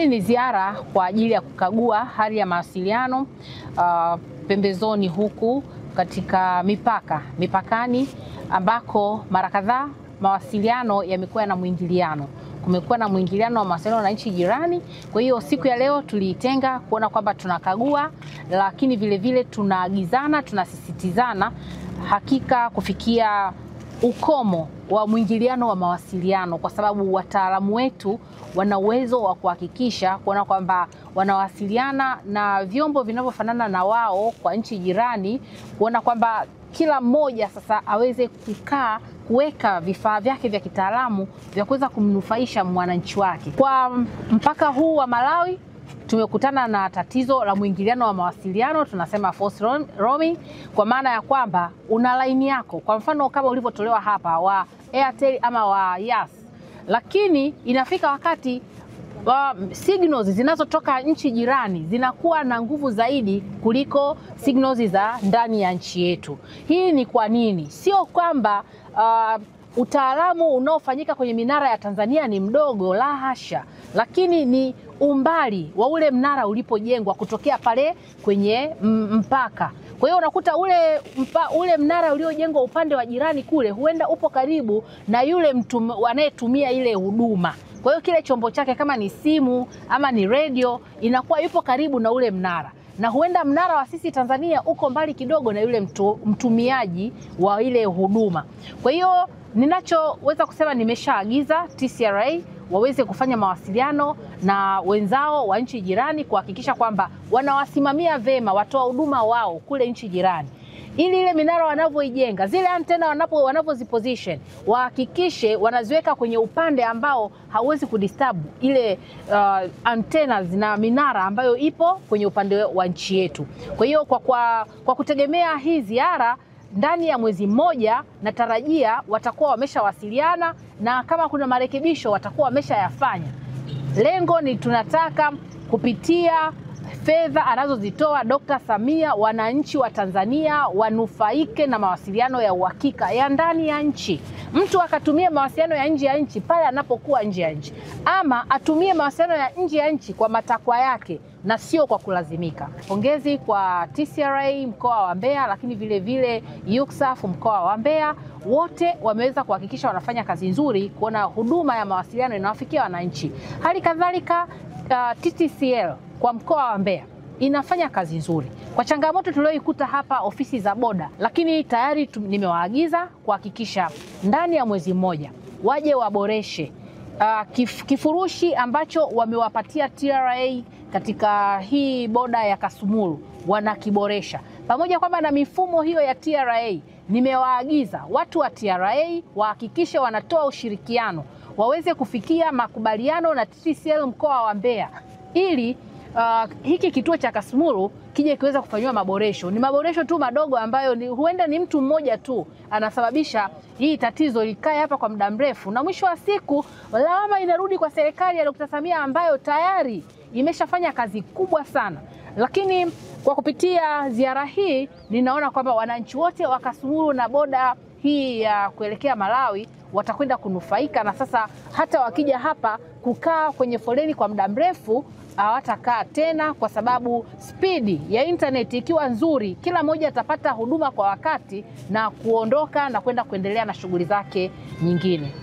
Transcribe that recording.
Hii ni ziara kwa ajili ya kukagua hali ya mawasiliano pembezoni huku katika mipakani ambako mara kadhaa mawasiliano yamekuwa na mwingiliano. Kumekuwa na mwingiliano wa mawasiliano na nchi jirani. Kwa hiyo siku ya leo tuliitenga kuona kwamba tunakagua, lakini vile vile tunaagizana, tunasisitizana hakika kufikia ukomo wa mwingiliano wa mawasiliano, kwa sababu wataalamu wetu wana uwezo wa kuhakikisha kuona kwamba wanawasiliana na vyombo vinavyofanana na wao kwa nchi jirani, kuona kwamba kila mmoja sasa aweze kuweka vifaa vyake vya kitaalamu vya kuweza kumnufaisha mwananchi wake. Kwa mpaka huu wa Malawi tumekutana na tatizo la mwingiliano wa mawasiliano, tunasema false roaming, kwa maana ya kwamba una line yako, kwa mfano kama ulivyotolewa hapa wa Airtel ama wa Yas, lakini inafika wakati signals zinazotoka nchi jirani zinakuwa na nguvu zaidi kuliko signals za ndani ya nchi yetu. Hii ni kwa nini? Sio kwamba utaalamu unaofanyika kwenye minara ya Tanzania ni mdogo, la hasha, lakini ni umbali wa ule mnara ulipojengwa kutokea pale kwenye mpaka. Kwa hiyo unakuta ule mnara uliojengwa upande wa jirani kule huenda upo karibu na yule mtu anayetumia ile huduma. Kwa hiyo kile chombo chake kama ni simu ama ni radio inakuwa yupo karibu na ule mnara, na huenda mnara wa sisi Tanzania uko mbali kidogo na yule mtumiaji wa ile huduma. Kwa hiyo ninachoweza kusema, nimeshaagiza TCRA waweze kufanya mawasiliano na wenzao wa nchi jirani kuhakikisha kwamba wanawasimamia vema watoa huduma wao kule nchi jirani, ili ile minara wanavyoijenga, zile antena wanavyoziposition, wahakikishe wanaziweka kwenye upande ambao hauwezi kudisturb ile antena na minara ambayo ipo kwenye upande wa nchi yetu. Kwa hiyo kwa kutegemea hii ziara, ndani ya mwezi mmoja natarajia watakuwa wameshawasiliana, na kama kuna marekebisho watakuwa wameshayafanya. Lengo ni tunataka kupitia fedha anazozitoa Dr. Samia, wananchi wa Tanzania wanufaike na mawasiliano ya uhakika ya ndani ya nchi. Mtu akatumia mawasiliano ya nje ya nchi pale anapokuwa nje ya nchi, ama atumie mawasiliano ya nje ya nchi kwa matakwa yake na sio kwa kulazimika. Pongezi kwa TCRA mkoa wa Mbeya, lakini vile vile UCSAF mkoa wa Mbeya, wote wameweza kuhakikisha wanafanya kazi nzuri kuona huduma ya mawasiliano inawafikia wananchi. Hali kadhalika TTCL kwa mkoa wa Mbeya inafanya kazi nzuri. Kwa changamoto tulioikuta hapa ofisi za boda, lakini tayari nimewaagiza kuhakikisha ndani ya mwezi mmoja waje waboreshe kifurushi ambacho wamewapatia TRA katika hii boda ya Kasumulu, wanakiboresha. Pamoja kwamba na mifumo hiyo ya TRA, nimewaagiza watu wa TRA wahakikishe wanatoa ushirikiano, waweze kufikia makubaliano na TTCL mkoa wa Mbeya, ili hiki kituo cha Kasumulu kije kiweza kufanywa maboresho. Ni maboresho tu madogo ambayo huenda ni mtu mmoja tu anasababisha hii tatizo likae hapa kwa muda mrefu, na mwisho wa siku lawama inarudi kwa serikali ya Dr. Samia ambayo tayari imeshafanya kazi kubwa sana. Lakini kwa kupitia ziara hii ninaona kwamba wananchi wote wa Kasumulu na boda hii ya kuelekea Malawi watakwenda kunufaika, na sasa hata wakija hapa kukaa kwenye foleni kwa muda mrefu hawatakaa tena, kwa sababu spidi ya internet ikiwa nzuri, kila mmoja atapata huduma kwa wakati na kuondoka na kwenda kuendelea na shughuli zake nyingine.